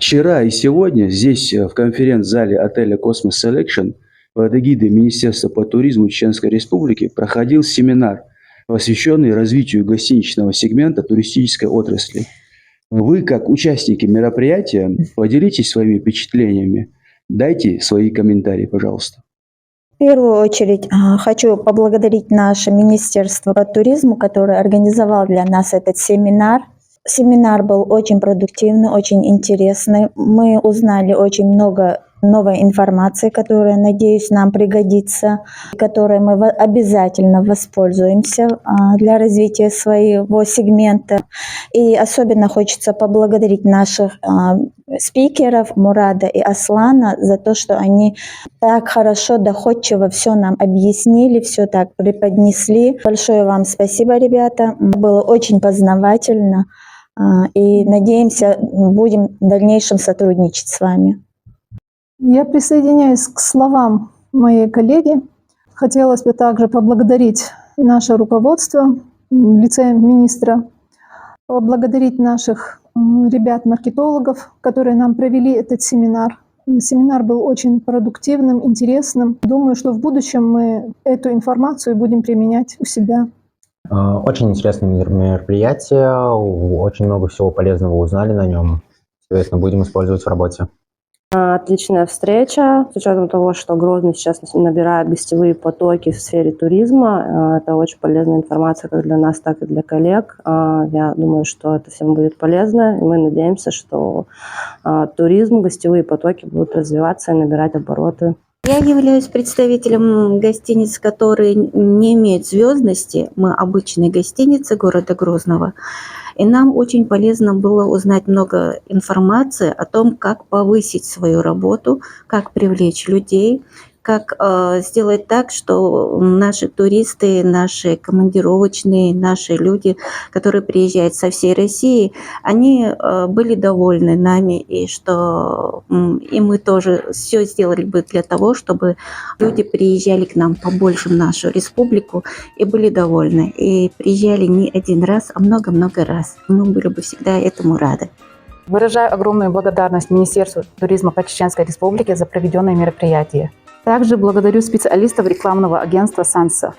Вчера и сегодня здесь, в конференц-зале отеля «Космос Селекшн» под эгидой Министерства по туризму Чеченской Республики проходил семинар, посвященный развитию гостиничного сегмента туристической отрасли. Вы, как участники мероприятия, поделитесь своими впечатлениями. Дайте свои комментарии, пожалуйста. В первую очередь хочу поблагодарить наше Министерство по туризму, которое организовало для нас этот семинар. Семинар был очень продуктивный, очень интересный. Мы узнали очень много новой информации, которая, надеюсь, нам пригодится, которой мы обязательно воспользуемся для развития своего сегмента. И особенно хочется поблагодарить наших спикеров Мурада и Аслана за то, что они так хорошо, доходчиво все нам объяснили, все так преподнесли. Большое вам спасибо, ребята. Было очень познавательно. И надеемся, будем в дальнейшем сотрудничать с вами. Я присоединяюсь к словам моей коллеги. Хотелось бы также поблагодарить наше руководство в лице министра, поблагодарить наших ребят-маркетологов, которые нам провели этот семинар. Семинар был очень продуктивным, интересным. Думаю, что в будущем мы эту информацию будем применять у себя. Очень интересное мероприятие, очень много всего полезного узнали на нем. Соответственно, будем использовать в работе. Отличная встреча, с учетом того, что Грозный сейчас набирает гостевые потоки в сфере туризма. Это очень полезная информация как для нас, так и для коллег. Я думаю, что это всем будет полезно, и мы надеемся, что туризм, гостевые потоки будут развиваться и набирать обороты. Я являюсь представителем гостиниц, которые не имеют звездности. Мы обычные гостиницы города Грозного. И нам очень полезно было узнать много информации о том, как повысить свою работу, как привлечь людей, как сделать так, что наши туристы, наши командировочные, наши люди, которые приезжают со всей России, они были довольны нами, и что и мы тоже все сделали бы для того, чтобы люди приезжали к нам побольше в нашу республику и были довольны. И приезжали не один раз, а много-много раз. Мы были бы всегда этому рады. Выражаю огромную благодарность Министерству туризма по Чеченской Республике за проведенное мероприятие. Также благодарю специалистов рекламного агентства «Санса».